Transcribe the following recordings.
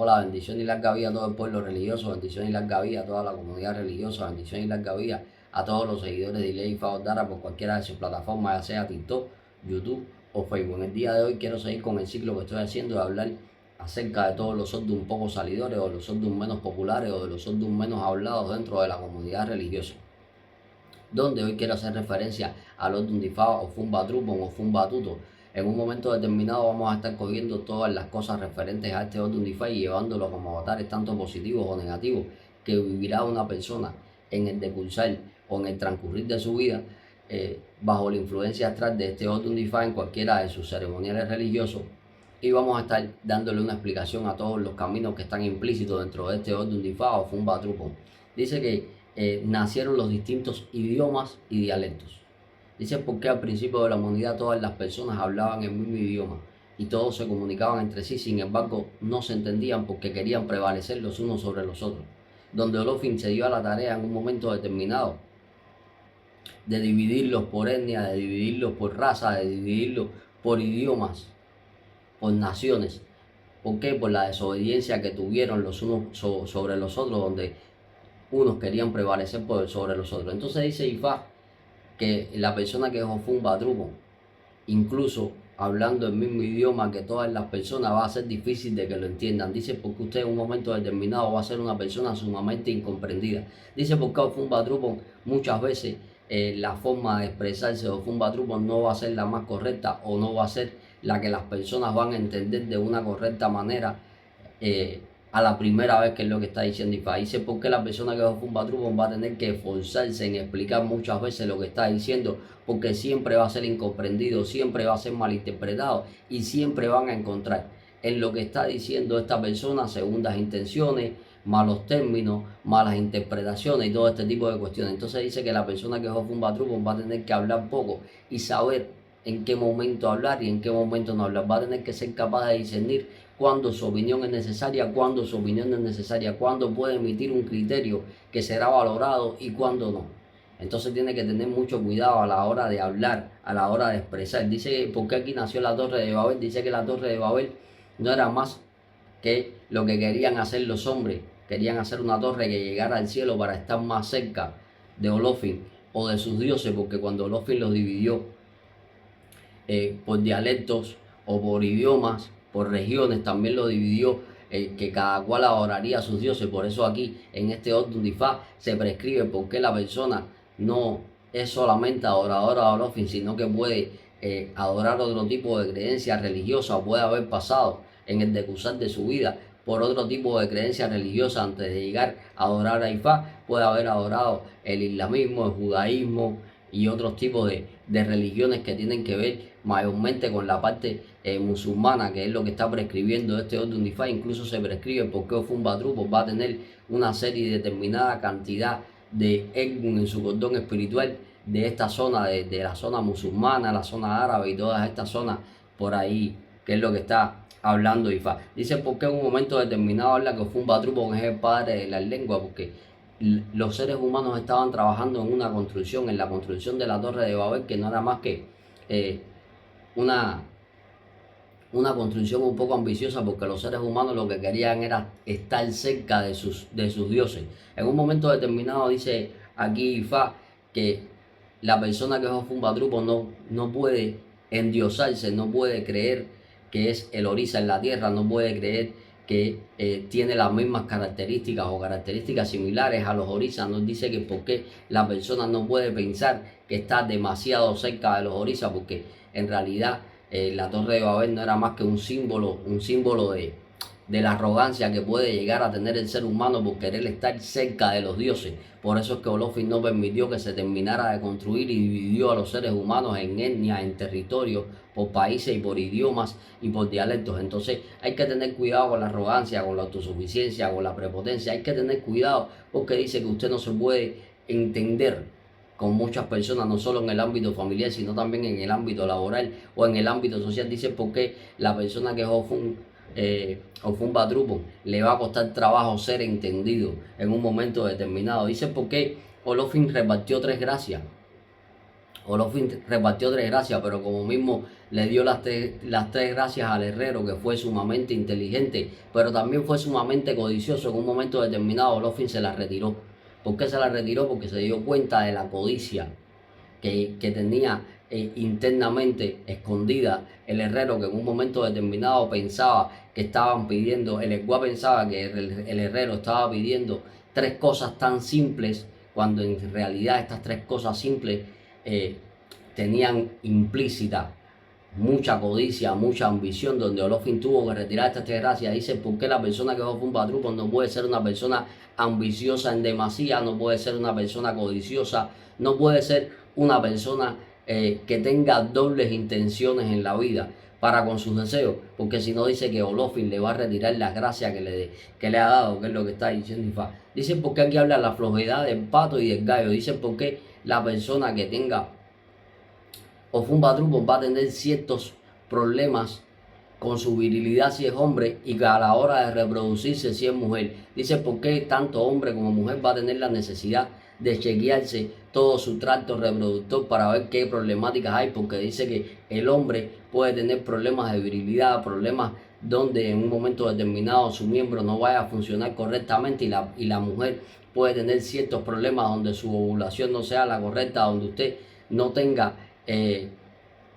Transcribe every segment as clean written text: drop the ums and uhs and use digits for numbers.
Hola, bendición y larga vida a todo el pueblo religioso, bendición y larga vida a toda la comunidad religiosa, bendición y larga vida a todos los seguidores de Iley Dara por cualquiera de sus plataformas, ya sea TikTok, YouTube o Facebook. En el día de hoy quiero seguir con el ciclo que estoy haciendo de hablar acerca de todos los un poco salidores o los un menos populares o de los un menos hablados dentro de la comunidad religiosa, donde hoy quiero hacer referencia a los Dundifá o Fumba Trupon o Fumba Tuto. En un momento determinado vamos a estar cogiendo todas las cosas referentes a este Dundifá y llevándolo como avatares tanto positivos o negativos que vivirá una persona en el decursar o en el transcurrir de su vida bajo la influencia astral de este Dundifá en cualquiera de sus ceremoniales religiosos, y vamos a estar dándole una explicación a todos los caminos que están implícitos dentro de este Dundifá o Fumba Trupon. Dice que nacieron los distintos idiomas y dialectos. Dice porque al principio de la humanidad todas las personas hablaban el mismo idioma y todos se comunicaban entre sí, sin embargo no se entendían porque querían prevalecer los unos sobre los otros. Donde Olofin se dio a la tarea en un momento determinado de dividirlos por etnia, de dividirlos por raza, de dividirlos por idiomas, por naciones. ¿Por qué? Por la desobediencia que tuvieron los unos sobre los otros, donde unos querían prevalecer sobre los otros. Entonces dice Ifá que la persona que es Ofun Badrubo, incluso hablando el mismo idioma que todas las personas, va a ser difícil de que lo entiendan. Dice porque usted en un momento determinado va a ser una persona sumamente incomprendida. Dice porque Ofun Badrubo muchas veces la forma de expresarse de Ofun Badrubo no va a ser la más correcta o no va a ser la que las personas van a entender de una correcta manera a la primera vez, que es lo que está diciendo Ifá. Dice porque la persona que va a Fumba Trupon va a tener que esforzarse en explicar muchas veces lo que está diciendo, porque siempre va a ser incomprendido, siempre va a ser malinterpretado y siempre van a encontrar en lo que está diciendo esta persona segundas intenciones, malos términos, malas interpretaciones y todo este tipo de cuestiones. Entonces dice que la persona que es Fumba Trupon va a tener que hablar poco y saber en qué momento hablar y en qué momento no hablar. Va a tener que ser capaz de discernir cuándo su opinión es necesaria, cuándo su opinión no es necesaria, cuándo puede emitir un criterio que será valorado y cuándo no. Entonces tiene que tener mucho cuidado a la hora de hablar, a la hora de expresar. Dice, ¿por qué aquí nació la Torre de Babel? Dice que la Torre de Babel no era más que lo que querían hacer los hombres. Querían hacer una torre que llegara al cielo para estar más cerca de Olofin o de sus dioses, porque cuando Olofin los dividió por dialectos o por idiomas, por regiones, también lo dividió, que cada cual adoraría a sus dioses. Por eso aquí en este Dundifá se prescribe porque la persona no es solamente adoradora de Olofin, sino que puede adorar otro tipo de creencia religiosa, o puede haber pasado en el decursar de su vida por otro tipo de creencia religiosa antes de llegar a adorar a Ifá. Puede haber adorado el islamismo, el judaísmo y otros tipos de religiones que tienen que ver mayormente con la parte musulmana, que es lo que está prescribiendo este Dundifá. Incluso se prescribe porque Ofun Badrupo va a tener una serie determinada cantidad de Egun en su cordón espiritual de esta zona, de la zona musulmana, la zona árabe y todas estas zonas por ahí, que es lo que está hablando Ifá. Dice porque en un momento determinado habla que Ofun Badrupo es el padre de la lengua, porque los seres humanos estaban trabajando en una construcción, en la construcción de la Torre de Babel, que no era más que una construcción un poco ambiciosa, porque los seres humanos lo que querían era estar cerca de sus dioses. En un momento determinado dice aquí Ifá que la persona que es Ofun Badrupo no puede endiosarse, no puede creer que es el Orisa en la tierra, no puede creer que tiene las mismas características o características similares a los orisas. Nos dice que porque la persona no puede pensar que está demasiado cerca de los orisas, porque en realidad la Torre de Babel no era más que un símbolo de la arrogancia que puede llegar a tener el ser humano por querer estar cerca de los dioses. Por eso es que Olofin no permitió que se terminara de construir y dividió a los seres humanos en etnias, en territorios, por países y por idiomas y por dialectos. Entonces hay que tener cuidado con la arrogancia, con la autosuficiencia, con la prepotencia. Hay que tener cuidado porque dice que usted no se puede entender con muchas personas, no solo en el ámbito familiar, sino también en el ámbito laboral o en el ámbito social. Dice porque la persona que es Ofun Badrupo le va a costar trabajo ser entendido en un momento determinado. Dice porque Olofin repartió tres gracias. Olofin repartió 3 gracias, pero como mismo le dio las tres gracias al herrero, que fue sumamente inteligente, pero también fue sumamente codicioso. En un momento determinado Olofin se las retiró. ¿Por qué se las retiró? Porque se dio cuenta de la codicia que tenía internamente escondida el herrero, que en un momento determinado pensaba que estaban pidiendo, el Eguá pensaba que el herrero estaba pidiendo 3 cosas tan simples, cuando en realidad estas 3 cosas simples tenían implícita mucha codicia, mucha ambición, donde Olofin tuvo que retirar estas 3 gracias. Dice, ¿por qué la persona que fue un patrupo no puede ser una persona ambiciosa en demasía, no puede ser una persona codiciosa, no puede ser una persona que tenga dobles intenciones en la vida para con sus deseos? Porque si no, dice que Olofin le va a retirar las gracias que le ha dado, que es lo que está diciendo Ifá. Dicen, ¿por qué aquí habla la flojedad del pato y del gallo? Dicen, ¿por qué la persona que tenga Ofun-Batrupo va a tener ciertos problemas con su virilidad si es hombre, y que a la hora de reproducirse si es mujer? Dice, ¿por qué tanto hombre como mujer va a tener la necesidad de chequearse todo su tracto reproductor para ver qué problemáticas hay? Porque dice que el hombre puede tener problemas de virilidad, problemas donde en un momento determinado su miembro no vaya a funcionar correctamente, y la mujer puede tener ciertos problemas donde su ovulación no sea la correcta, donde usted no tenga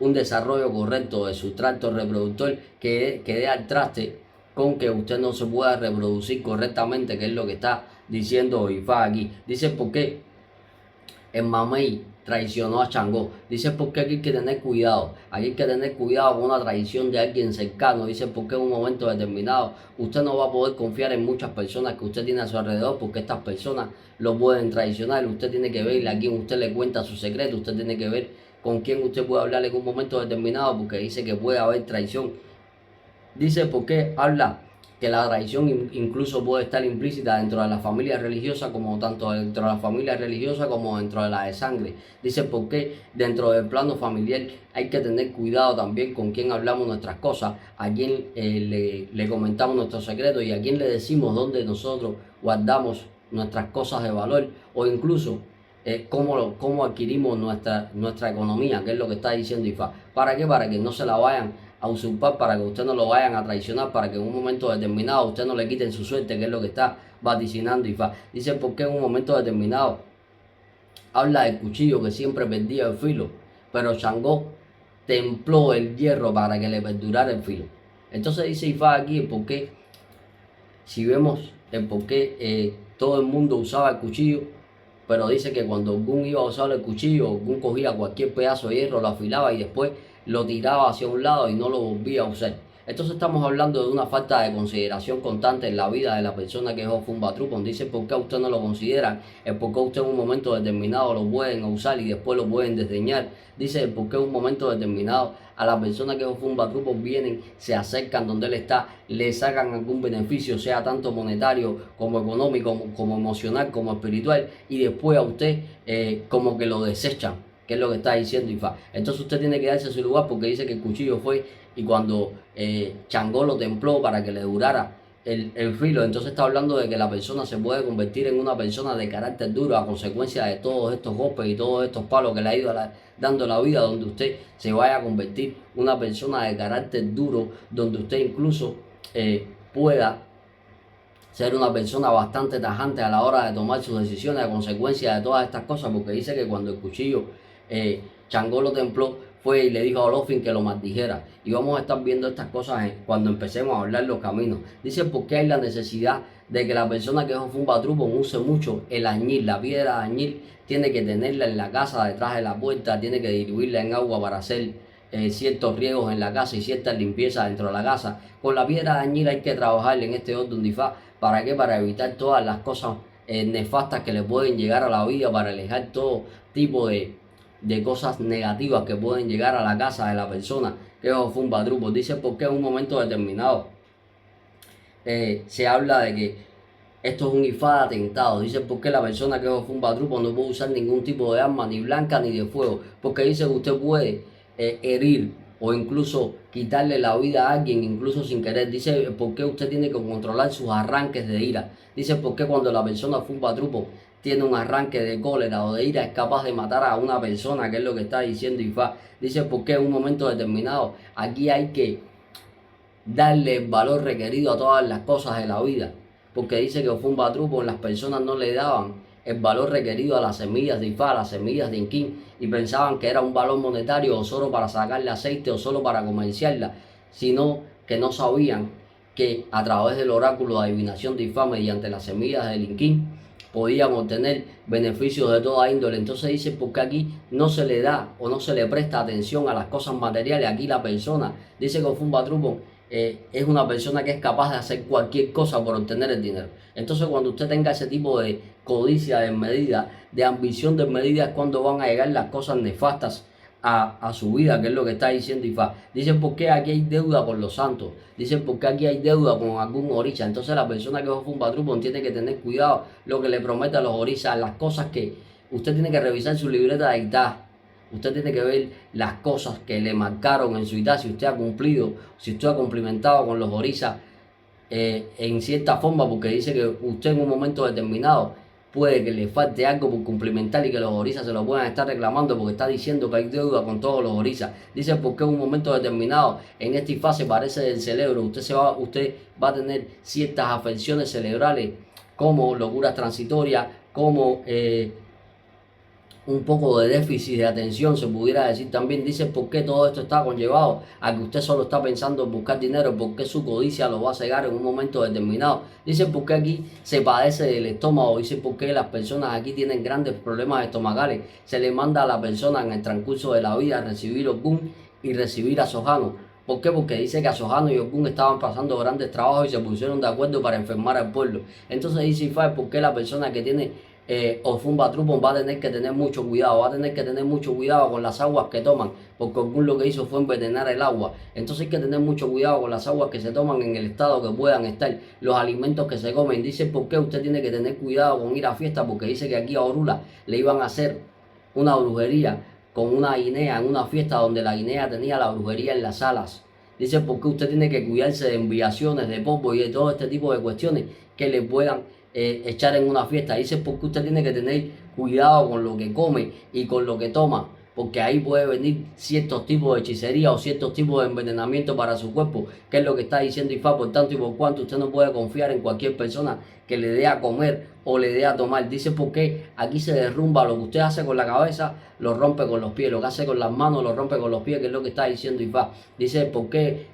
un desarrollo correcto de su tracto reproductor, que dé al traste con que usted no se pueda reproducir correctamente, que es lo que está diciendo Ifá aquí. Dice, ¿por qué el mamey traicionó a Changó? Dice, porque aquí hay que tener cuidado, aquí hay que tener cuidado con una traición de alguien cercano. Dice, porque en un momento determinado usted no va a poder confiar en muchas personas que usted tiene a su alrededor, porque estas personas lo pueden traicionar. Usted tiene que ver a quién usted le cuenta su secreto, usted tiene que ver con quién usted puede hablar en un momento determinado, porque dice que puede haber traición. Dice, porque habla que la traición incluso puede estar implícita dentro de la familia religiosa, como tanto dentro de la familia religiosa como dentro de la de sangre. Dice, porque dentro del plano familiar hay que tener cuidado también con quién hablamos nuestras cosas, a quién le comentamos nuestros secretos, y a quién le decimos dónde nosotros guardamos nuestras cosas de valor, o incluso cómo adquirimos nuestra economía, que es lo que está diciendo Ifá. ¿Para qué? Para que no se la vayan a usurpar, para que usted no lo vayan a traicionar, para que en un momento determinado usted no le quiten su suerte, que es lo que está vaticinando Ifá. Dice, porque en un momento determinado habla del cuchillo que siempre perdía el filo, pero Changó templó el hierro para que le perdurara el filo. Entonces dice Ifá aquí el por qué, si vemos el por qué todo el mundo usaba el cuchillo, pero dice que cuando Ogún iba a usar el cuchillo, Ogún cogía cualquier pedazo de hierro, lo afilaba y después lo tiraba hacia un lado y no lo volvía a usar. Entonces estamos hablando de una falta de consideración constante en la vida de la persona que es Ofun-Batrupo. Dice, ¿por qué a usted no lo considera? Es porque usted en un momento determinado lo pueden usar y después lo pueden desdeñar. Dice, ¿por qué en un momento determinado a la persona que es Ofun-Batrupo vienen, se acercan donde él está, le sacan algún beneficio, sea tanto monetario como económico, como emocional, como espiritual, y después a usted como que lo desechan, que es lo que está diciendo Ifá? Entonces usted tiene que darse a su lugar, porque dice que el cuchillo fue, y cuando Changó lo templó para que le durara el filo. Entonces está hablando de que la persona se puede convertir en una persona de carácter duro a consecuencia de todos estos golpes y todos estos palos que le ha ido dando la vida, donde usted se vaya a convertir una persona de carácter duro, donde usted incluso pueda ser una persona bastante tajante a la hora de tomar sus decisiones a consecuencia de todas estas cosas, porque dice que cuando el cuchillo Changó lo templó, fue y le dijo a Olofin que lo maldijera. Y vamos a estar viendo estas cosas cuando empecemos a hablar los caminos. Dice, ¿por qué hay la necesidad de que la persona que es Ofun-Batrupo use mucho el añil? La piedra de añil tiene que tenerla en la casa, detrás de la puerta, tiene que diluirla en agua para hacer ciertos riegos en la casa y ciertas limpiezas dentro de la casa. Con la piedra de añil hay que trabajar en este orden de Ifá. ¿Para qué? Para evitar todas las cosas nefastas que le pueden llegar a la vida, para alejar todo tipo de cosas negativas que pueden llegar a la casa de la persona que es Ofun-Batrupo. Dice, porque en un momento determinado se habla de que esto es un Ifá de atentado. Dice, porque la persona que es Ofun-Batrupo no puede usar ningún tipo de arma, ni blanca ni de fuego, porque dice que usted puede herir o incluso quitarle la vida a alguien, incluso sin querer. Dice, ¿por qué usted tiene que controlar sus arranques de ira? Dice, ¿por qué cuando la persona Ofun-Batrupo tiene un arranque de cólera o de ira, es capaz de matar a una persona, que es lo que está diciendo Ifá. Dice, porque en un momento determinado aquí hay que darle el valor requerido a todas las cosas de la vida, porque dice que Ofumba Trupo las personas no le daban el valor requerido a las semillas de Ifá, a las semillas de Inquín, y pensaban que era un valor monetario o solo para sacarle aceite o solo para comerciarla, sino que no sabían que a través del oráculo de adivinación de Ifá, mediante las semillas del Inquín, podían obtener beneficios de toda índole. Entonces dice, porque aquí no se le da o no se le presta atención a las cosas materiales. Aquí la persona, dice que Ofumba Trupo, es una persona que es capaz de hacer cualquier cosa por obtener el dinero. Entonces cuando usted tenga ese tipo de codicia desmedida, de ambición desmedida, es cuando van a llegar las cosas nefastas a su vida, que es lo que está diciendo Ifá. Dicen, ¿por qué aquí hay deuda con los santos? Dicen, ¿por qué aquí hay deuda con algún orisa? Entonces la persona que es Ofumba Trupo tiene que tener cuidado lo que le promete a los orisas, las cosas que usted tiene que revisar su libreta de Itá. Usted tiene que ver las cosas que le marcaron en su Itá, si usted ha cumplido, si usted ha cumplimentado con los orisas en cierta forma, porque dice que usted en un momento determinado puede que le falte algo por cumplimentar y que los orisas se lo puedan estar reclamando, porque está diciendo que hay deuda con todos los orisas. Dice, porque en un momento determinado en esta fase parece del cerebro, usted va a tener ciertas afecciones cerebrales como locuras transitorias, como un poco de déficit de atención, se pudiera decir también. Dice, ¿por qué todo esto está conllevado a que usted solo está pensando en buscar dinero? ¿Por qué su codicia lo va a cegar en un momento determinado? Dice, ¿por qué aquí se padece del estómago? Dice, ¿por qué las personas aquí tienen grandes problemas estomacales? Se le manda a la persona en el transcurso de la vida a recibir Ogún y recibir a Sojano. ¿Por qué? Porque dice que a Sojano y Ogún estaban pasando grandes trabajos y se pusieron de acuerdo para enfermar al pueblo. Entonces dice Ifá, ¿por qué la persona que tiene Ofumba Trupo va a tener que tener mucho cuidado, va a tener que tener mucho cuidado con las aguas que toman, porque Ogún lo que hizo fue envenenar el agua? Entonces hay que tener mucho cuidado con las aguas que se toman, en el estado que puedan estar, los alimentos que se comen. Dice, ¿por qué usted tiene que tener cuidado con ir a fiesta? Porque dice que aquí a Orula le iban a hacer una brujería con una guinea en una fiesta donde la guinea tenía la brujería en las alas. Dice, ¿por qué usted tiene que cuidarse de enviaciones, de polvo y de todo este tipo de cuestiones que le puedan echar en una fiesta? Dice, porque usted tiene que tener cuidado con lo que come y con lo que toma, porque ahí puede venir ciertos tipos de hechicería o ciertos tipos de envenenamiento para su cuerpo, que es lo que está diciendo Ifá. Por tanto y por cuanto, usted no puede confiar en cualquier persona que le dé a comer o le dé a tomar. Dice, porque aquí se derrumba lo que usted hace con la cabeza, lo rompe con los pies, lo que hace con las manos lo rompe con los pies, que es lo que está diciendo Ifá. Dice, porque,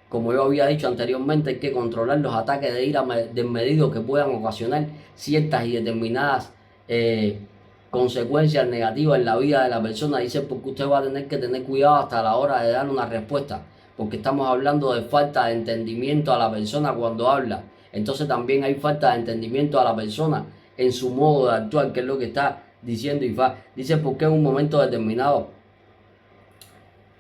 como yo había dicho anteriormente, hay que controlar los ataques de ira desmedidos que puedan ocasionar ciertas y determinadas consecuencias negativas en la vida de la persona. Dice, porque usted va a tener que tener cuidado hasta la hora de dar una respuesta, porque estamos hablando de falta de entendimiento a la persona cuando habla. Entonces también hay falta de entendimiento a la persona en su modo de actuar, que es lo que está diciendo Ifá. Dice, porque en un momento determinado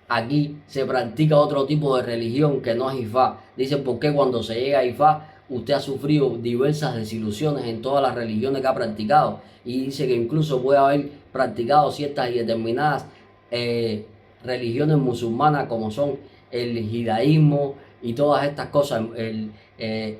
aquí se practica otro tipo de religión que no es Ifá. Dice, porque cuando se llega a Ifá, usted ha sufrido diversas desilusiones en todas las religiones que ha practicado. Y dice que incluso puede haber practicado ciertas y determinadas religiones musulmanas, como son el judaísmo y todas estas cosas,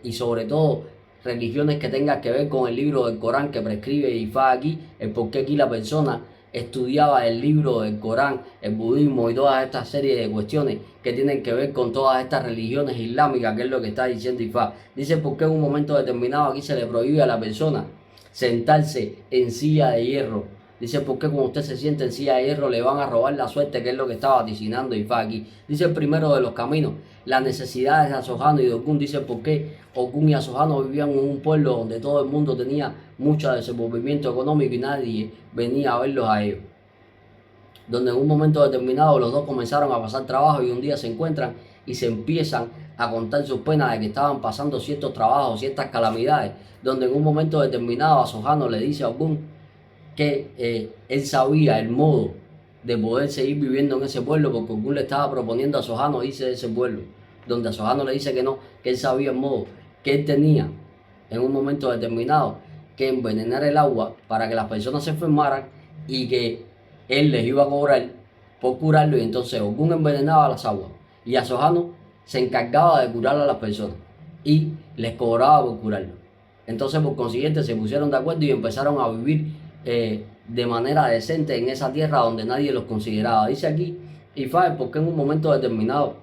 y sobre todo religiones que tengan que ver con el libro del Corán que prescribe Ifá aquí, el por qué aquí la persona estudiaba el libro del Corán, el budismo y todas estas series de cuestiones que tienen que ver con todas estas religiones islámicas, que es lo que está diciendo Ifá. Dice, porque en un momento determinado aquí se le prohíbe a la persona sentarse en silla de hierro. Dice, porque cuando usted se siente en silla de hierro le van a robar la suerte, que es lo que estaba vaticinando Ifá aquí. Dice, el primero de los caminos, las necesidades de Asojano y de Ogún. Dice, porque Ogún y Asojano vivían en un pueblo donde todo el mundo tenía mucho desenvolvimiento económico y nadie venía a verlos a ellos. Donde en un momento determinado los dos comenzaron a pasar trabajo y un día se encuentran y se empiezan a contar sus penas de que estaban pasando ciertos trabajos, ciertas calamidades. Donde en un momento determinado Asojano le dice a Ogún que él sabía el modo de poder seguir viviendo en ese pueblo, porque Ogún le estaba proponiendo a Sojano irse de ese pueblo, donde a Sojano le dice que no, que él sabía el modo, que él tenía en un momento determinado que envenenar el agua para que las personas se enfermaran y que él les iba a cobrar por curarlo. Y entonces Ogún envenenaba las aguas y a Sojano se encargaba de curar a las personas y les cobraba por curarlo. Entonces, por consiguiente, se pusieron de acuerdo y empezaron a vivir de manera decente en esa tierra donde nadie los consideraba. Dice aquí Ifá, porque en un momento determinado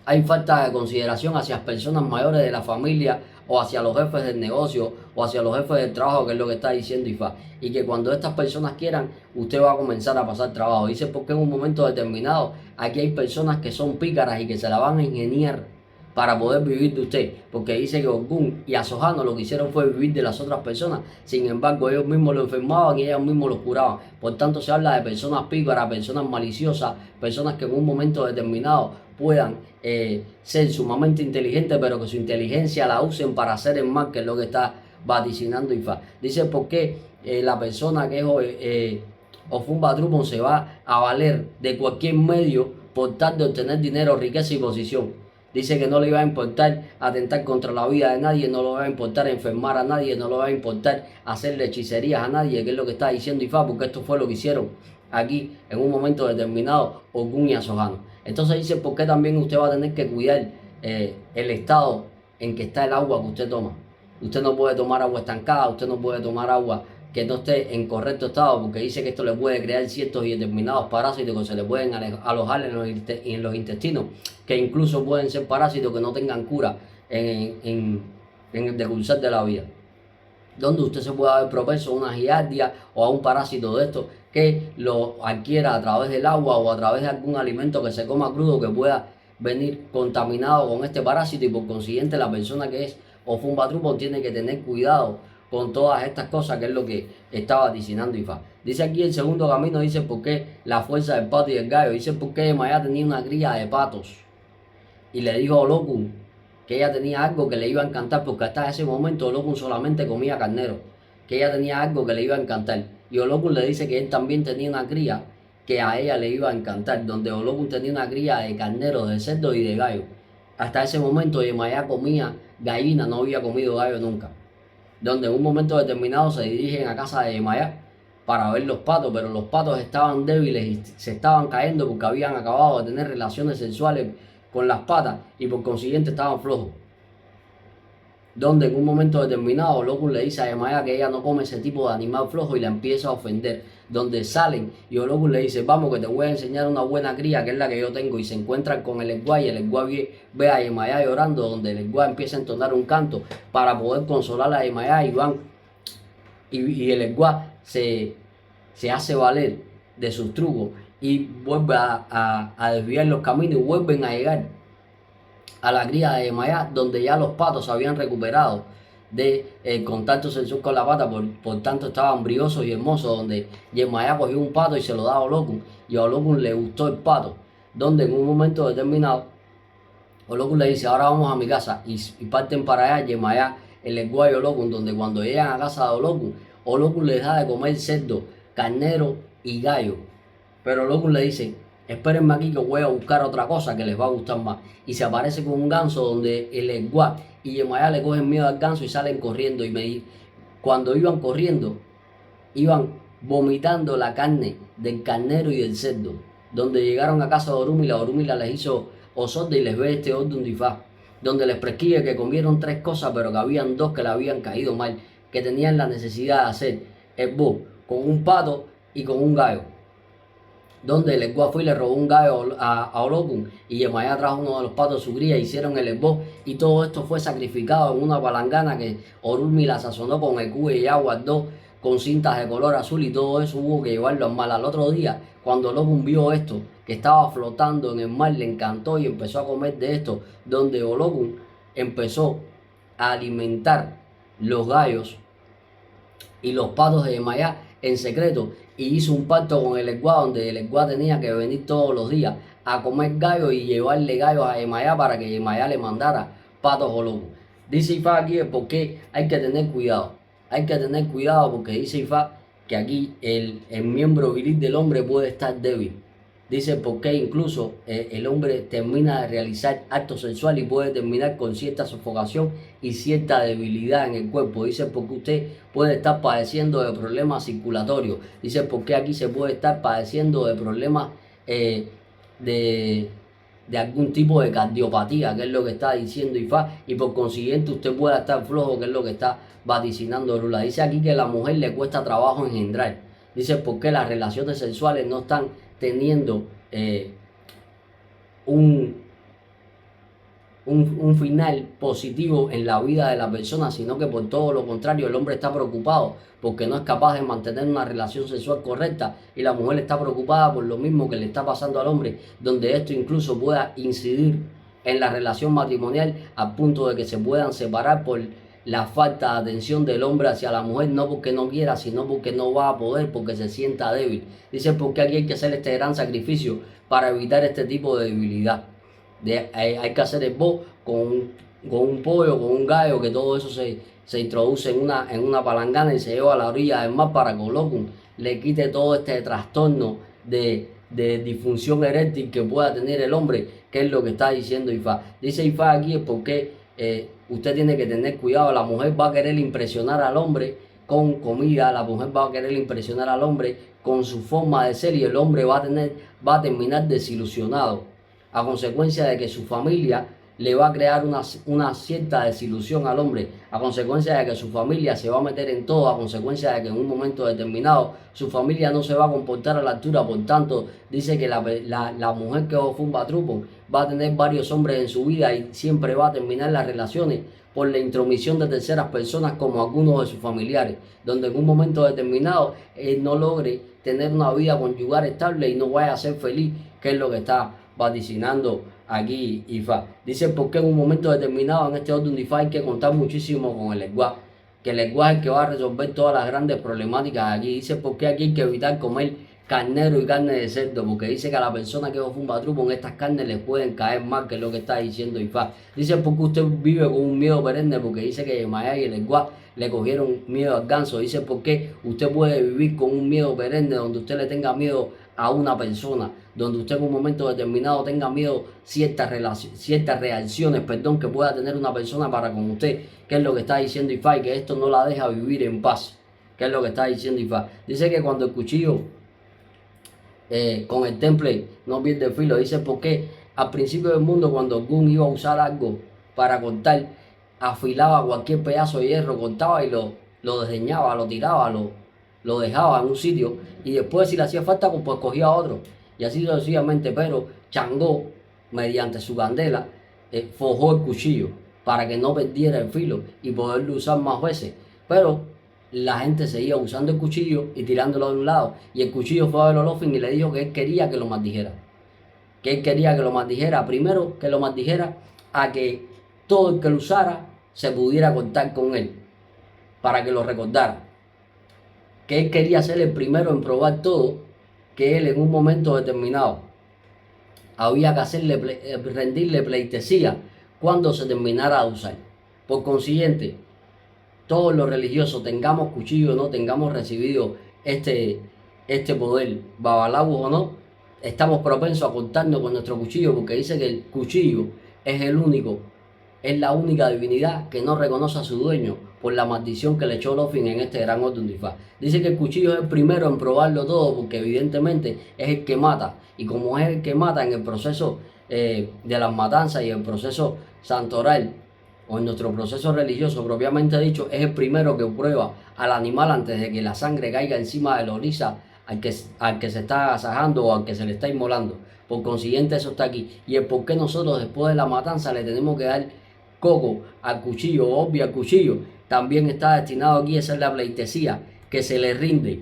hay falta de consideración hacia personas mayores de la familia o hacia los jefes del negocio o hacia los jefes del trabajo, que es lo que está diciendo Ifá. Y que cuando estas personas quieran, usted va a comenzar a pasar trabajo. Dice porque en un momento determinado aquí hay personas que son pícaras y que se la van a ingeniar para poder vivir de usted, porque dice que Ogún y Asojano lo que hicieron fue vivir de las otras personas. Sin embargo, ellos mismos lo enfermaban y ellos mismos lo curaban. Por tanto, se habla de personas pícaras, personas maliciosas, personas que en un momento determinado puedan ser sumamente inteligentes, pero que su inteligencia la usen para hacer el mal, que es lo que está vaticinando Ifá. Dice porque la persona que es Ofun Batrumo se va a valer de cualquier medio por tal de obtener dinero, riqueza y posición. Dice que no le iba a importar atentar contra la vida de nadie, no le va a importar enfermar a nadie, no le va a importar hacerle hechicerías a nadie, que es lo que está diciendo Ifá, porque esto fue lo que hicieron aquí en un momento determinado Ogún y Asojano. Entonces dice, ¿por qué también usted va a tener que cuidar el estado en que está el agua que usted toma? Usted no puede tomar agua estancada, usted no puede tomar agua que no esté en correcto estado, porque dice que esto le puede crear ciertos y determinados parásitos que se le pueden alojar en los intestinos, que incluso pueden ser parásitos que no tengan cura en el decursar de la vida, donde usted se puede haber propenso a una giardia o a un parásito de estos que lo adquiera a través del agua o a través de algún alimento que se coma crudo, que pueda venir contaminado con este parásito, y por consiguiente la persona que es Ofun Batrumo tiene que tener cuidado con todas estas cosas, que es lo que estaba vaticinando Ifá. Dice aquí el segundo camino, dice por qué la fuerza del pato y del gallo. Dice por qué Maya tenía una cría de patos y le dijo a Olokun que ella tenía algo que le iba a encantar, porque hasta ese momento Olokun solamente comía carnero, que ella tenía algo que le iba a encantar. Y Olokun le dice que él también tenía una cría que a ella le iba a encantar, donde Olokun tenía una cría de carneros, de cerdo y de gallo. Hasta ese momento Yemayá comía gallina, no había comido gallo nunca. Donde en un momento determinado se dirigen a casa de Yemayá para ver los patos, pero los patos estaban débiles y se estaban cayendo porque habían acabado de tener relaciones sexuales con las patas y por consiguiente estaban flojos. Donde en un momento determinado Olokun le dice a Yemayá que ella no come ese tipo de animal flojo y la empieza a ofender. Donde salen y Olokun le dice, vamos que te voy a enseñar una buena cría que es la que yo tengo, y se encuentran con el Egua y el Egua ve a Yemayá llorando, donde el Egua empieza a entonar un canto para poder consolar a Yemayá, y el Egua se hace valer de sus trucos y vuelve a desviar los caminos y vuelven a llegar a la cría de Yemayá, donde ya los patos se habían recuperado de contacto sexual con la pata, por tanto estaban briosos y hermosos, donde Yemayá cogió un pato y se lo da a Olokun, y a Olokun le gustó el pato, donde en un momento determinado Olokun le dice, ahora vamos a mi casa, y parten para allá Yemayá, el Egua y Olokun, donde cuando llegan a casa de Olokun, Olokun les da de comer cerdo, carnero y gallo, pero Olokun le dice, espérenme aquí que voy a buscar otra cosa que les va a gustar más. Y se aparece con un ganso, donde el Egua y Yemayá le cogen miedo al ganso y salen corriendo. Cuando iban corriendo, iban vomitando la carne del carnero y del cerdo. Donde llegaron a casa de Orúmila les hizo osorde y les ve este orden de Ifá, donde les prescribe que comieron 3 cosas, pero que habían 2 que le habían caído mal, que tenían la necesidad de hacer el bo con un pato y con un gallo. Donde el Egua fue y le robó un gallo a Olokun, y Yemayá trajo uno de los patos de su cría, hicieron el Egbo, y todo esto fue sacrificado en una palangana que Orúmila sazonó con el cubo y ya guardó con cintas de color azul, y todo eso hubo que llevarlo al mar. Al otro día, cuando Olokun vio esto, que estaba flotando en el mar, le encantó y empezó a comer de esto, donde Olokun empezó a alimentar los gallos y los patos de Yemayá en secreto, y hizo un pacto con el Egua, donde el Egua tenía que venir todos los días a comer gallos y llevarle gallos a Yemayá para que Yemayá le mandara patos o Olokun. Dice Ifá aquí el por qué hay que tener cuidado. Hay que tener cuidado porque dice Ifá que aquí el miembro viril del hombre puede estar débil. Dice por qué incluso el hombre termina de realizar acto sexual y puede terminar con cierta sofocación y cierta debilidad en el cuerpo. Dice porque usted puede estar padeciendo de problemas circulatorios. Dice porque aquí se puede estar padeciendo de problemas de de algún tipo de cardiopatía, que es lo que está diciendo Ifá, y por consiguiente usted pueda estar flojo, que es lo que está vaticinando Orula. Dice aquí que a la mujer le cuesta trabajo engendrar. Dice porque las relaciones sexuales no están teniendo un final positivo en la vida de la persona, sino que por todo lo contrario el hombre está preocupado porque no es capaz de mantener una relación sexual correcta, y la mujer está preocupada por lo mismo que le está pasando al hombre, donde esto incluso pueda incidir en la relación matrimonial al punto de que se puedan separar por la falta de atención del hombre hacia la mujer, no porque no quiera, sino porque no va a poder, porque se sienta débil. Dice porque aquí hay que hacer este gran sacrificio para evitar este tipo de debilidad. Hay que hacer el bo con un pollo, con un gallo, que todo eso se introduce en una palangana y se lleva a la orilla del mar para que Olokun le quite todo este trastorno de disfunción eréctil que pueda tener el hombre, que es lo que está diciendo Ifá. Dice Ifá aquí es porque usted tiene que tener cuidado. La mujer va a querer impresionar al hombre con comida, la mujer va a querer impresionar al hombre con su forma de ser, y el hombre va a terminar desilusionado, a consecuencia de que su familia le va a crear una cierta desilusión al hombre, a consecuencia de que su familia se va a meter en todo, a consecuencia de que en un momento determinado su familia no se va a comportar a la altura. Por tanto, dice que la mujer que fue un Batrupon va a tener varios hombres en su vida y siempre va a terminar las relaciones por la intromisión de terceras personas, como algunos de sus familiares, donde en un momento determinado él no logre tener una vida conyugal estable y no vaya a ser feliz, que es lo que está vaticinando aquí Ifá. Dice porque en un momento determinado en este orden de Ifá hay que contar muchísimo con el lenguaje, que el lenguaje es el que va a resolver todas las grandes problemáticas aquí. Dice porque aquí hay que evitar comer carnero y carne de cerdo, porque dice que a la persona que fue un Batrupon estas carnes les pueden caer mal, que es lo que está diciendo Ifá. Dice porque usted vive con un miedo perenne, porque dice que Maya y el lenguaje le cogieron miedo al ganso. Dice porque usted puede vivir con un miedo perenne, donde usted le tenga miedo a una persona, donde usted en un momento determinado tenga miedo ciertas reacciones, que pueda tener una persona para con usted, que es lo que está diciendo Ifá, y que esto no la deja vivir en paz, que es lo que está diciendo Ifá. Dice que cuando el cuchillo con el temple no pierde filo, dice porque al principio del mundo, cuando Gun iba a usar algo para cortar, afilaba cualquier pedazo de hierro, cortaba y lo desdeñaba, lo tiraba, lo dejaba en un sitio, y después si le hacía falta pues cogía otro, y así sucesivamente. Pero Changó, mediante su candela, forjó el cuchillo para que no perdiera el filo y poderlo usar más veces. Pero la gente seguía usando el cuchillo y tirándolo de un lado, y el cuchillo fue a ver a Olofin y le dijo que él quería que lo maldijera, primero que lo maldijera a que todo el que lo usara se pudiera cortar con él, para que lo recordara, que él quería ser el primero en probar todo, que él en un momento determinado había que rendirle pleitesía cuando se terminara de usar. Por consiguiente, todos los religiosos, tengamos cuchillo o no, tengamos recibido este poder, babalabos o no, estamos propensos a cortarnos con nuestro cuchillo, porque dice que el cuchillo es la única divinidad que no reconoce a su dueño por la maldición que le echó Olofin en este gran orden de Ifá. Dice que el cuchillo es el primero en probarlo todo, porque evidentemente es el que mata, y como es el que mata en el proceso de las matanzas y el proceso santoral, o en nuestro proceso religioso propiamente dicho, es el primero que prueba al animal antes de que la sangre caiga encima de la orisa al que se está agasajando o al que se le está inmolando. Por consiguiente, eso está aquí. Y el por qué nosotros después de la matanza le tenemos que dar coco al cuchillo, obvio al cuchillo, también está destinado aquí a ser la pleitesía que se le rinde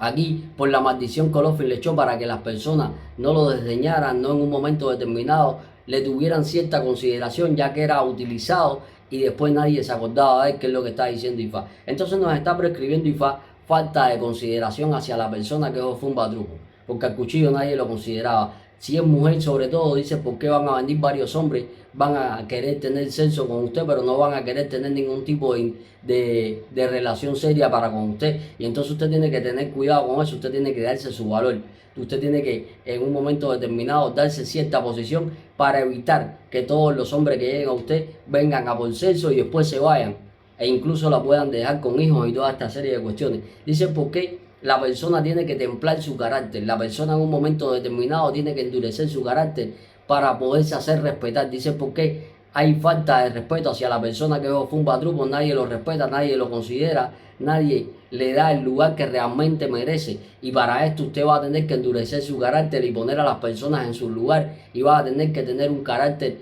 aquí por la maldición que Olofin le echó, para que las personas no lo desdeñaran, no en un momento determinado le tuvieran cierta consideración, ya que era utilizado y después nadie se acordaba de él, que es lo que está diciendo Ifá. Entonces nos está prescribiendo Ifá falta de consideración hacia la persona que fue un Batrupon, porque al cuchillo nadie lo consideraba. Si es mujer, sobre todo, dice, ¿por qué van a venir varios hombres? Van a querer tener sexo con usted, pero no van a querer tener ningún tipo de relación seria para con usted. Y entonces usted tiene que tener cuidado con eso, usted tiene que darse su valor. Usted tiene que, en un momento determinado, darse cierta posición para evitar que todos los hombres que lleguen a usted vengan a por sexo y después se vayan, e incluso la puedan dejar con hijos y toda esta serie de cuestiones. Dice, ¿por qué la persona tiene que templar su carácter, la persona en un momento determinado tiene que endurecer su carácter para poderse hacer respetar. Dice, porque hay falta de respeto hacia la persona que fue un patrupo, nadie lo respeta, nadie lo considera, nadie le da el lugar que realmente merece, y para esto usted va a tener que endurecer su carácter y poner a las personas en su lugar, y va a tener que tener un carácter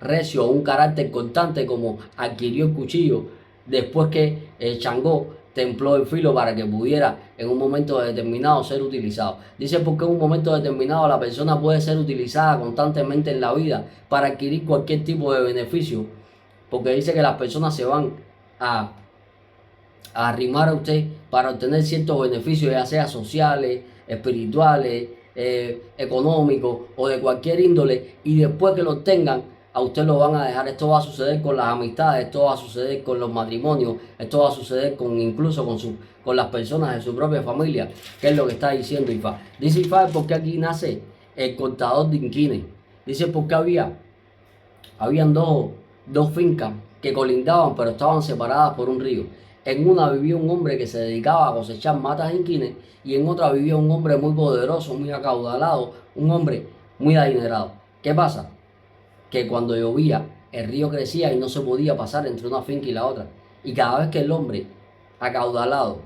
recio, un carácter constante como adquirió el cuchillo después que Changó templó el filo para que pudiera en un momento determinado ser utilizado. Dice, porque en un momento determinado la persona puede ser utilizada constantemente en la vida para adquirir cualquier tipo de beneficio, porque dice que las personas se van a arrimar a usted para obtener ciertos beneficios, ya sea sociales, espirituales, económicos o de cualquier índole, y después que lo tengan, a usted lo van a dejar. Esto va a suceder con las amistades, esto va a suceder con los matrimonios, esto va a suceder incluso con las personas de su propia familia, que es lo que está diciendo Ifá. Dice Ifá, porque aquí nace el cortador de inquines. Dice, porque habían dos fincas que colindaban, pero estaban separadas por un río. En una vivía un hombre que se dedicaba a cosechar matas de inquines, y en otra vivía un hombre muy poderoso, muy acaudalado, un hombre muy adinerado. ¿Qué pasa? Que cuando llovía, el río crecía y no se podía pasar entre una finca y la otra. Y cada vez que el hombre acaudalado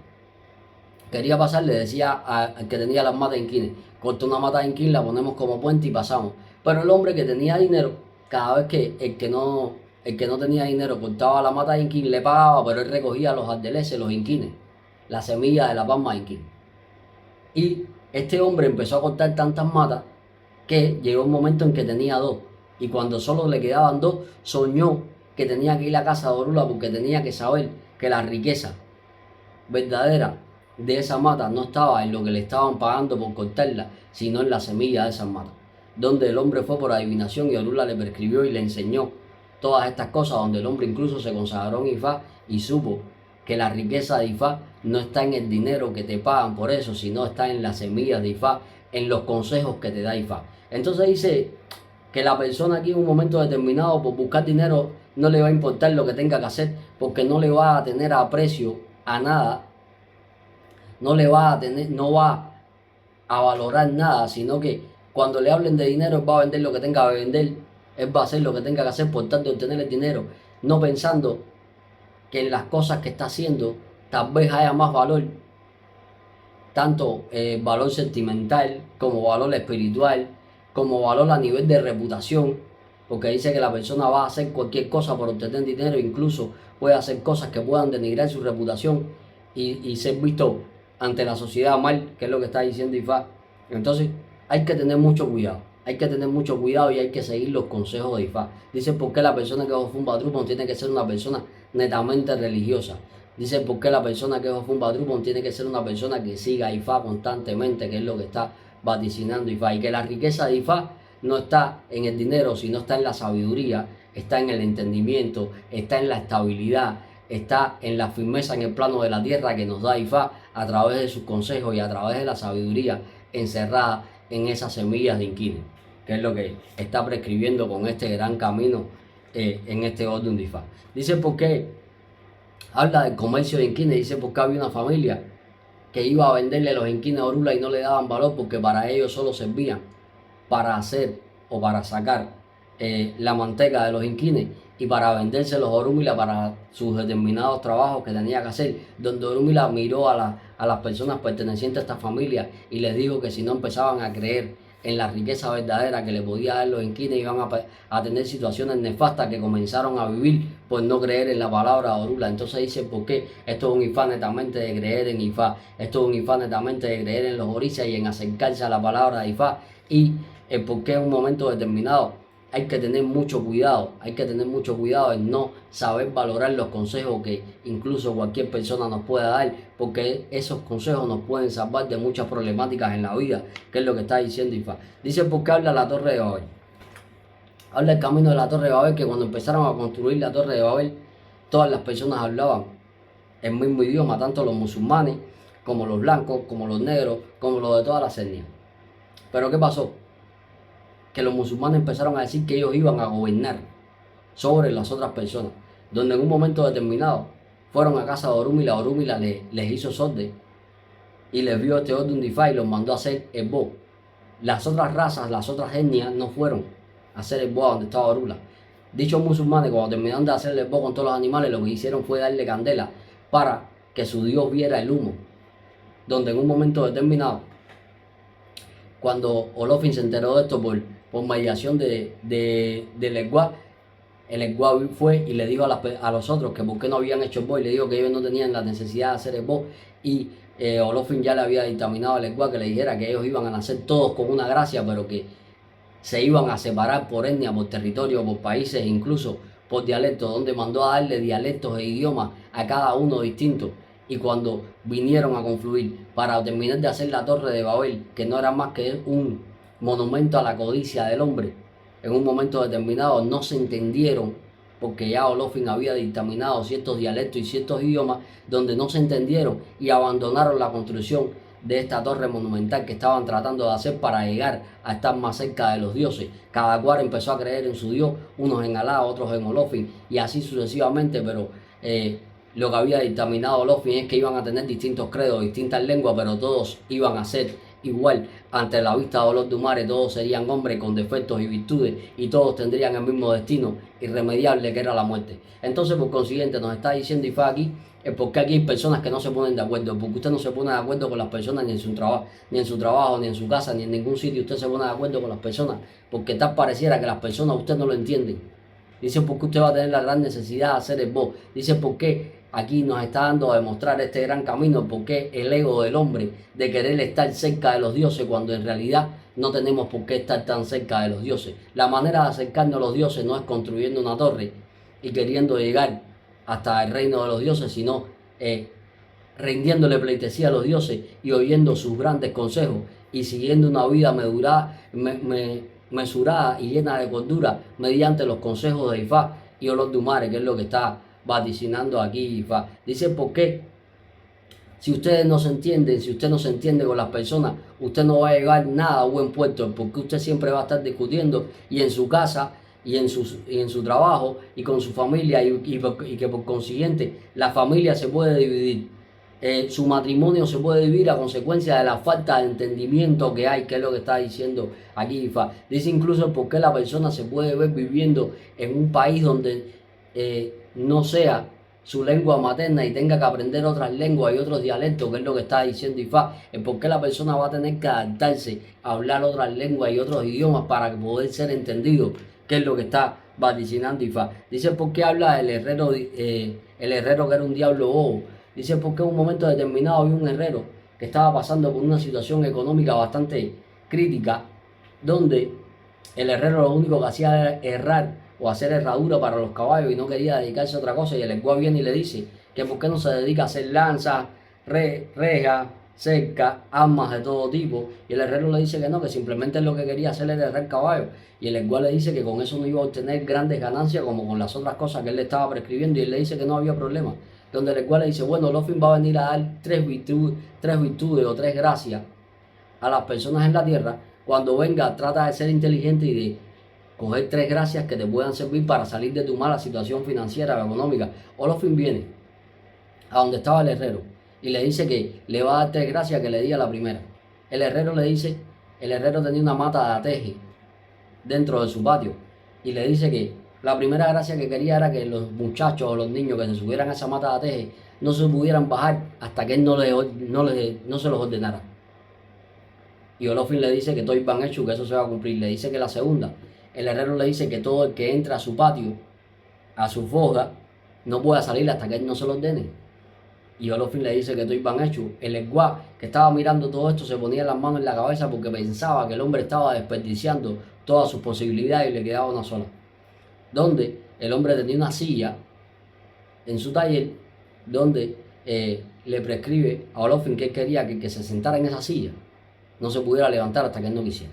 quería pasar, le decía al que tenía las matas de inquines, corta una mata de inquín, la ponemos como puente y pasamos. Pero el hombre que tenía dinero, cada vez que el que no tenía dinero cortaba la mata de inquín, le pagaba, pero él recogía los ardeleses, los inquines, la semilla de la palma de inquín. Y este hombre empezó a cortar tantas matas que llegó un momento en que tenía dos. Y cuando solo le quedaban dos, soñó que tenía que ir a casa de Orula, porque tenía que saber que la riqueza verdadera de esa mata no estaba en lo que le estaban pagando por cortarla, sino en la semilla de esas matas. Donde el hombre fue por adivinación y Orula le prescribió y le enseñó todas estas cosas, donde el hombre incluso se consagró en Ifá y supo que la riqueza de Ifá no está en el dinero que te pagan por eso, sino está en las semillas de Ifá, en los consejos que te da Ifá. Entonces dice que la persona aquí en un momento determinado, por buscar dinero, no le va a importar lo que tenga que hacer, porque no le va a tener aprecio a nada, no va a valorar nada, sino que cuando le hablen de dinero, él va a vender lo que tenga que vender, él va a hacer lo que tenga que hacer por tal de obtener el dinero, no pensando que en las cosas que está haciendo tal vez haya más valor, tanto valor sentimental como valor espiritual, como valor a nivel de reputación, porque dice que la persona va a hacer cualquier cosa por obtener dinero, incluso puede hacer cosas que puedan denigrar su reputación y ser visto ante la sociedad mal, que es lo que está diciendo Ifá. Entonces hay que tener mucho cuidado, hay que tener mucho cuidado y hay que seguir los consejos de Ifá. Dice, ¿por qué la persona que fue un Badrupon tiene que ser una persona netamente religiosa? Dice, ¿por qué la persona que fue un Badrupon tiene que ser una persona que siga a Ifá constantemente, que es lo que está vaticinando Ifá? Y que la riqueza de Ifá no está en el dinero, sino está en la sabiduría, está en el entendimiento, está en la estabilidad, está en la firmeza en el plano de la tierra que nos da Ifá a través de sus consejos y a través de la sabiduría encerrada en esas semillas de inquines, que es lo que está prescribiendo con este gran camino en este orden de Ifá. Dice, ¿por qué? Habla del comercio de inquines, dice, porque había una familia que iba a venderle los inquines a Orula y no le daban valor, porque para ellos solo servían para hacer o para sacar la manteca de los inquines y para vendérselos a Orúmila para sus determinados trabajos que tenía que hacer, donde Orúmila miró a las personas pertenecientes a esta familia y les dijo que si no empezaban a creer en la riqueza verdadera que le podía dar los inquines, iban a tener situaciones nefastas, que comenzaron a vivir por no creer en la palabra de Orula. Entonces dice, ¿por qué? Esto es un Ifá netamente de creer en Ifá, esto es un Ifá netamente de creer en los orisas y en acercarse a la palabra de Ifá, y el por qué en un momento determinado hay que tener mucho cuidado, en no saber valorar los consejos que incluso cualquier persona nos pueda dar, porque esos consejos nos pueden salvar de muchas problemáticas en la vida, que es lo que está diciendo Ifá. Dice, ¿por qué habla la Torre de Babel? Habla el camino de la Torre de Babel, que cuando empezaron a construir la Torre de Babel, todas las personas hablaban el mismo idioma, tanto los musulmanes, como los blancos, como los negros, como los de todas las etnias. Pero ¿qué pasó? Que los musulmanes empezaron a decir que ellos iban a gobernar sobre las otras personas, donde en un momento determinado fueron a casa de Orúmila, Orúmila les hizo sordo y les vio este orden de Ifá y los mandó a hacer el Bo. Las otras razas, las otras etnias no fueron a hacer el Bo a donde estaba Orula. Dichos musulmanes, cuando terminaron de hacer el Bo con todos los animales, lo que hicieron fue darle candela para que su Dios viera el humo, donde en un momento determinado, cuando Olofin se enteró de esto por mediación del Egua, el Egua fue y le dijo a los otros que por qué no habían hecho el Bo, y le dijo que ellos no tenían la necesidad de hacer el Bo, y Olofin ya le había dictaminado al Egua que le dijera que ellos iban a nacer todos con una gracia, pero que se iban a separar por etnia, por territorio, por países e incluso por dialectos, donde mandó a darle dialectos e idiomas a cada uno distinto. Y cuando vinieron a confluir para terminar de hacer la Torre de Babel, que no era más que un monumento a la codicia del hombre, en un momento determinado no se entendieron, porque ya Olofin había dictaminado ciertos dialectos y ciertos idiomas donde no se entendieron y abandonaron la construcción de esta torre monumental que estaban tratando de hacer para llegar a estar más cerca de los dioses. Cada cual empezó a creer en su dios, unos en Alá, otros en Olofin, y así sucesivamente, pero lo que había dictaminado Olofin es que iban a tener distintos credos, distintas lenguas, pero todos iban a ser igual ante la vista de Olodumare. Todos serían hombres con defectos y virtudes, y todos tendrían el mismo destino irremediable, que era la muerte. Entonces, por consiguiente, nos está diciendo Ifá aquí porque aquí hay personas que no se ponen de acuerdo, porque usted no se pone de acuerdo con las personas ni en su trabajo, ni en su casa, ni en ningún sitio. Usted se pone de acuerdo con las personas porque tal pareciera que las personas usted no lo entienden. Dice porque usted va a tener la gran necesidad de hacer el Bo. Dice porque aquí nos está dando a demostrar este gran camino, porque el ego del hombre de querer estar cerca de los dioses, cuando en realidad no tenemos por qué estar tan cerca de los dioses. La manera de acercarnos a los dioses no es construyendo una torre y queriendo llegar hasta el reino de los dioses, sino rindiéndole pleitesía a los dioses y oyendo sus grandes consejos y siguiendo una vida mesurada y llena de cordura mediante los consejos de Ifá y Olodumare, que es lo que está vaticinando aquí Ifá. Dice, ¿por qué? Si ustedes no se entienden, si usted no se entiende con las personas, usted no va a llegar nada a buen puerto, porque usted siempre va a estar discutiendo, y en su casa y en su trabajo y con su familia, y que por consiguiente la familia se puede dividir. Su matrimonio se puede dividir a consecuencia de la falta de entendimiento que hay, que es lo que está diciendo aquí Ifá. Dice incluso por qué la persona se puede ver viviendo en un país donde no sea su lengua materna y tenga que aprender otras lenguas y otros dialectos, que es lo que está diciendo Ifá. Es porque la persona va a tener que adaptarse a hablar otras lenguas y otros idiomas para poder ser entendido, que es lo que está vaticinando Ifá. Dice por qué habla el herrero que era un diablo bobo. Dice porque en un momento determinado había un herrero que estaba pasando por una situación económica bastante crítica, donde el herrero lo único que hacía era errar o hacer herradura para los caballos y no quería dedicarse a otra cosa, y el Egua viene y le dice que por qué no se dedica a hacer lanzas, rejas, cercas, armas de todo tipo, y el herrero le dice que no, que simplemente lo que quería hacer era herrar caballos, y el Egua le dice que con eso no iba a obtener grandes ganancias como con las otras cosas que él le estaba prescribiendo, y él le dice que no había problema, donde el Egua le dice, bueno, Olofin va a venir a dar tres virtudes o tres gracias a las personas en la tierra. Cuando venga, trata de ser inteligente y de coger tres gracias que te puedan servir para salir de tu mala situación financiera o económica. Olofin viene a donde estaba el herrero y le dice que le va a dar tres gracias que le di a la primera. El herrero le dice, el herrero tenía una mata de ateje dentro de su patio, y le dice que la primera gracia que quería era que los muchachos o los niños que se subieran a esa mata de ateje no se pudieran bajar hasta que él no se los ordenara. Y Olofin le dice que todo van hecho, que eso se va a cumplir. Le dice que la segunda, el herrero le dice que todo el que entra a su patio, a su foga, no pueda salir hasta que él no se lo ordene. Y Olofin le dice que todo van hecho. El Egua, que estaba mirando todo esto, se ponía las manos en la cabeza porque pensaba que el hombre estaba desperdiciando todas sus posibilidades y le quedaba una sola. Donde el hombre tenía una silla en su taller donde le prescribe a Olofin que él quería que el que se sentara en esa silla no se pudiera levantar hasta que él no quisiera.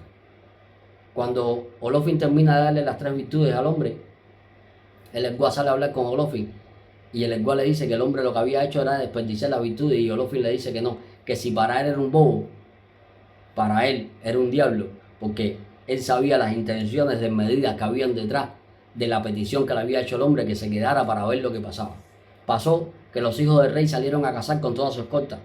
Cuando Olofin termina de darle las tres virtudes al hombre, el Egua sale a hablar con Olofin, y el Egua le dice que el hombre lo que había hecho era desperdiciar las virtudes, y Olofin le dice que no, que si para él era un bobo, para él era un diablo, porque él sabía las intenciones desmedidas que habían detrás de la petición que le había hecho el hombre, que se quedara para ver lo que pasaba. Pasó que los hijos del rey salieron a cazar con toda su escolta,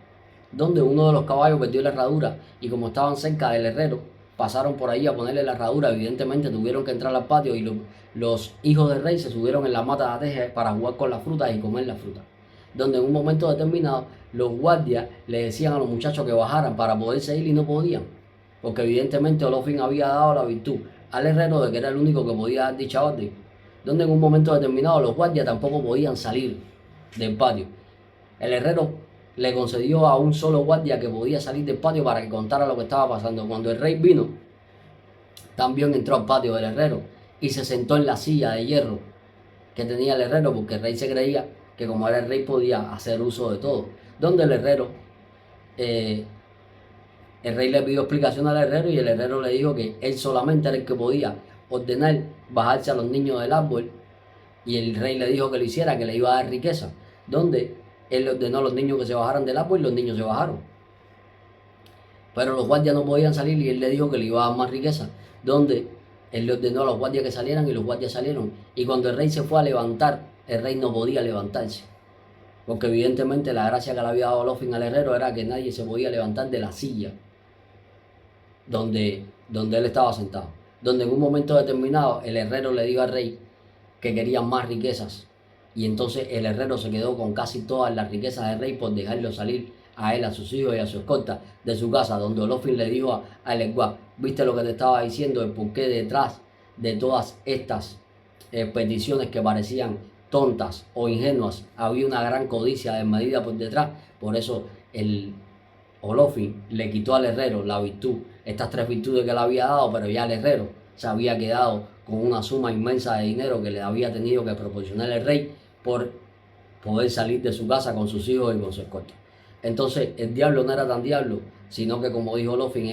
donde uno de los caballos perdió la herradura y como estaban cerca del herrero, pasaron por ahí a ponerle la herradura. Evidentemente tuvieron que entrar al patio y los hijos del rey se subieron en la mata de teje para jugar con las frutas y comer las frutas. Donde en un momento determinado los guardias le decían a los muchachos que bajaran para poderse ir y no podían, porque evidentemente Olofin había dado la virtud al herrero de que era el único que podía dar dicha orden, donde en un momento determinado los guardias tampoco podían salir del patio. El herrero le concedió a un solo guardia que podía salir del patio para que contara lo que estaba pasando. Cuando el rey vino, también entró al patio del herrero y se sentó en la silla de hierro que tenía el herrero, porque el rey se creía que como era el rey podía hacer uso de todo. Donde el herrero, el rey le pidió explicación al herrero y el herrero le dijo que él solamente era el que podía ordenar bajarse a los niños del árbol, y el rey le dijo que lo hiciera, que le iba a dar riqueza. Donde él le ordenó a los niños que se bajaran del árbol y los niños se bajaron. Pero los guardias no podían salir y él le dijo que le iba a dar más riqueza. Donde él le ordenó a los guardias que salieran y los guardias salieron. Y cuando el rey se fue a levantar, el rey no podía levantarse. Porque evidentemente la gracia que le había dado Olofin al herrero era que nadie se podía levantar de la silla donde él estaba sentado. Donde en un momento determinado el herrero le dijo al rey que quería más riquezas. Y entonces el herrero se quedó con casi todas las riquezas del rey por dejarlo salir a él, a sus hijos y a su escolta de su casa, donde Olofin le dijo a Elegua: viste lo que te estaba diciendo, el por qué detrás de todas estas peticiones que parecían tontas o ingenuas había una gran codicia desmedida por detrás. Por eso el Olofin le quitó al herrero la virtud, estas tres virtudes que le había dado, pero ya el herrero se había quedado con una suma inmensa de dinero que le había tenido que proporcionar el rey por poder salir de su casa con sus hijos y con su escolta. Entonces el diablo no era tan diablo, sino que como dijo Olofin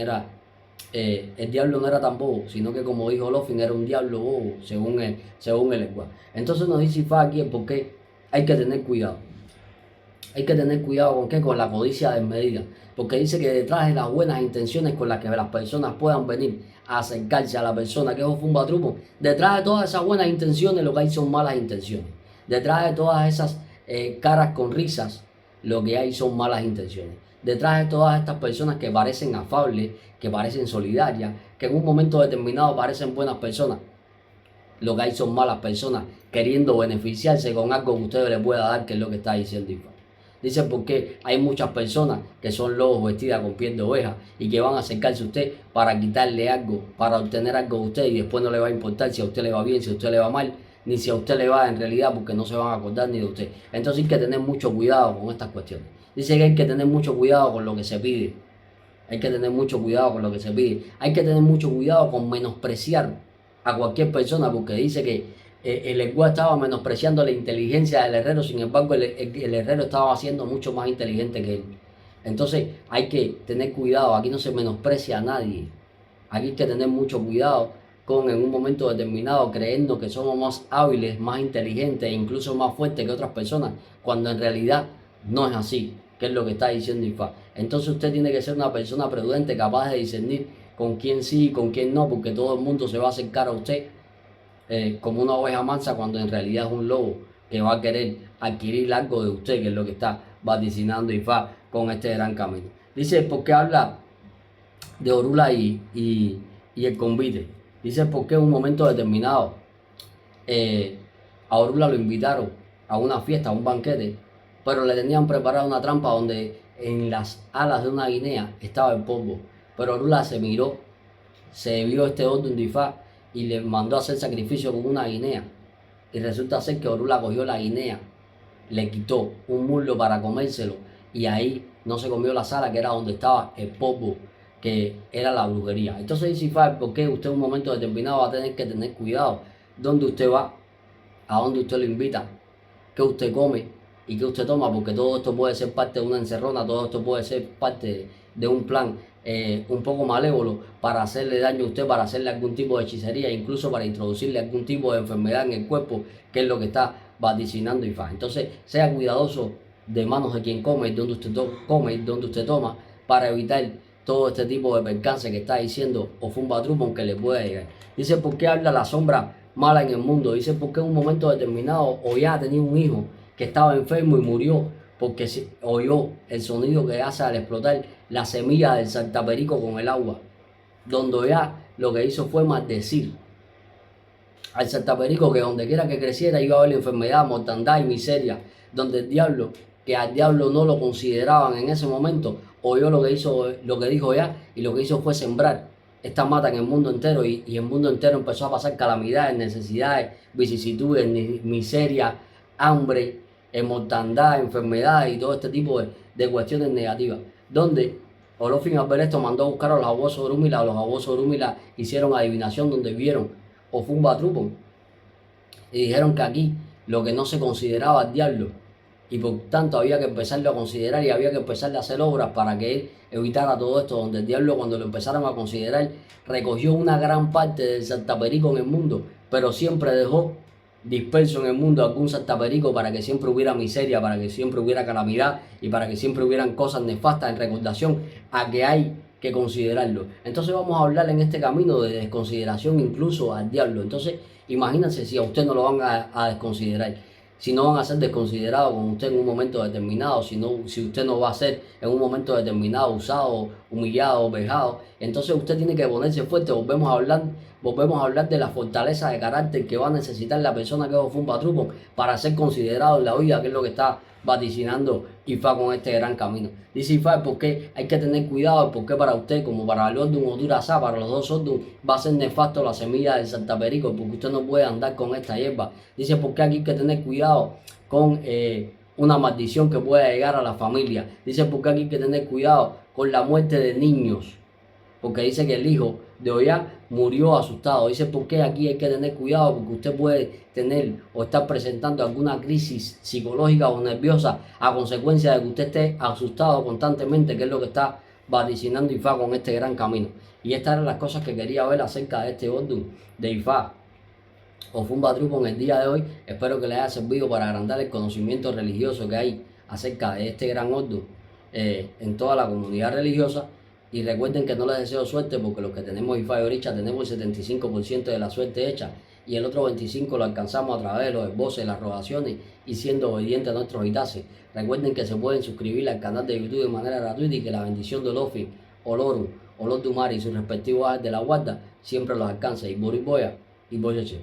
el diablo no era tan bobo, sino que como dijo Olofin era un diablo bobo, según el lenguaje. Entonces nos dice Ifá aquí el por qué hay que tener cuidado. Hay que tener cuidado con qué, con la codicia desmedida, porque dice que detrás de las buenas intenciones con las que las personas puedan venir a acercarse a la persona que es Ofumbatrumo, detrás de todas esas buenas intenciones lo que hay son malas intenciones. Detrás de todas esas caras con risas, lo que hay son malas intenciones. Detrás de todas estas personas que parecen afables, que parecen solidarias, que en un momento determinado parecen buenas personas, lo que hay son malas personas queriendo beneficiarse con algo que usted le pueda dar, que es lo que está diciendo Ifá. Dice porque hay muchas personas que son lobos vestidas con piel de oveja y que van a acercarse a usted para quitarle algo, para obtener algo de usted, y después no le va a importar si a usted le va bien, si a usted le va mal, ni si a usted le va en realidad, porque no se van a acordar ni de usted. Entonces hay que tener mucho cuidado con estas cuestiones. Dice que hay que tener mucho cuidado con lo que se pide. Hay que tener mucho cuidado con lo que se pide. Hay que tener mucho cuidado con menospreciar a cualquier persona, porque dice que el Elegua estaba menospreciando la inteligencia del herrero, sin embargo el herrero estaba siendo mucho más inteligente que él. Entonces hay que tener cuidado, aquí no se menosprecia a nadie. Aquí hay que tener mucho cuidado con en un momento determinado creernos que somos más hábiles, más inteligentes e incluso más fuertes que otras personas, cuando en realidad no es así, que es lo que está diciendo Ifá. Entonces usted tiene que ser una persona prudente, capaz de discernir con quién sí y con quién no, porque todo el mundo se va a acercar a usted como una oveja mansa, cuando en realidad es un lobo que va a querer adquirir algo de usted, que es lo que está vaticinando Ifá con este gran camino. Dice, porque habla de Orula y el convite. Dice, porque en un momento determinado a Orula lo invitaron a una fiesta, a un banquete, pero le tenían preparada una trampa donde en las alas de una guinea estaba el polvo. Pero Orula se miró, se vio este orden de Ifá y le mandó a hacer sacrificio con una guinea. Y resulta ser que Orula cogió la guinea, le quitó un muslo para comérselo, y ahí no se comió la sala, que era donde estaba el polvo, que era la brujería. Entonces dice Ifá, porque usted en un momento determinado va a tener que tener cuidado dónde usted va, a dónde usted lo invita, qué usted come y qué usted toma, porque todo esto puede ser parte de una encerrona, todo esto puede ser parte de un plan un poco malévolo para hacerle daño a usted, para hacerle algún tipo de hechicería, incluso para introducirle algún tipo de enfermedad en el cuerpo, que es lo que está vaticinando Ifá. Entonces sea cuidadoso de manos de quien come, de donde usted come, de donde usted toma, para evitar todo este tipo de percance que está diciendo Ofumbatrumo que le puede llegar. Dice, ¿por qué habla la sombra mala en el mundo? Dice, porque en un momento determinado Oya tenía un hijo que estaba enfermo y murió porque se oyó el sonido que hace al explotar la semilla del saltaperico con el agua, donde ya lo que hizo fue maldecir al saltaperico, que donde quiera que creciera iba a haber enfermedad, mortandad y miseria, donde el diablo, que al diablo no lo consideraban en ese momento, oyó lo que hizo, lo que dijo ya, y lo que hizo fue sembrar esta mata en el mundo entero, y el mundo entero empezó a pasar calamidades, necesidades, vicisitudes, miseria, hambre, mortandad, enfermedades y todo este tipo de cuestiones negativas, donde Olofin al ver esto mandó a buscar a los abuesos Orúmila. Los abuesos Orúmila hicieron adivinación, donde vieron Ofumba Trupo y dijeron que aquí lo que no se consideraba el diablo, y por tanto había que empezarlo a considerar y había que empezarle a hacer obras para que él evitara todo esto, donde el diablo, cuando lo empezaron a considerar, recogió una gran parte del saltaperico en el mundo, pero siempre dejó disperso en el mundo algún saltaperico para que siempre hubiera miseria, para que siempre hubiera calamidad y para que siempre hubieran cosas nefastas en recordación a que hay que considerarlo. Entonces vamos a hablar en este camino de desconsideración incluso al diablo. Entonces imagínense si a usted no lo van a desconsiderar, si no van a ser desconsiderados con usted en un momento determinado, si usted no va a ser en un momento determinado usado, humillado, vejado. Entonces usted tiene que ponerse fuerte. Volvemos a hablar de la fortaleza de carácter que va a necesitar la persona que es Ofumba Trupo para ser considerado en la vida, que es lo que está vaticinando Ifá con este gran camino. Dice Ifá, porque hay que tener cuidado, porque para usted, como para el Ordun o Durasá, para los dos Ordun, va a ser nefasto la semilla del saltaperico, porque usted no puede andar con esta hierba. Dice, porque aquí hay que tener cuidado con una maldición que pueda llegar a la familia. Dice, porque aquí hay que tener cuidado con la muerte de niños, porque dice que el hijo de Oya murió asustado. Dice, ¿por qué aquí hay que tener cuidado? Porque usted puede tener o estar presentando alguna crisis psicológica o nerviosa a consecuencia de que usted esté asustado constantemente, que es lo que está vaticinando Ifá con este gran camino. Y estas eran las cosas que quería ver acerca de este Ordun de Ifá Ofumba Trupo en el día de hoy. Espero que les haya servido para agrandar el conocimiento religioso que hay acerca de este gran Ordun en toda la comunidad religiosa. Y recuerden que no les deseo suerte, porque los que tenemos Ifá y Oricha tenemos el 75% de la suerte hecha, y el otro 25% lo alcanzamos a través de los esboces, las rogaciones y siendo obedientes a nuestros itaces. Recuerden que se pueden suscribir al canal de YouTube de manera gratuita, y que la bendición de Olofin, Olorun, Olor Dumari y sus respectivos de la guarda siempre los alcance. Y Boriboya y Boyeche.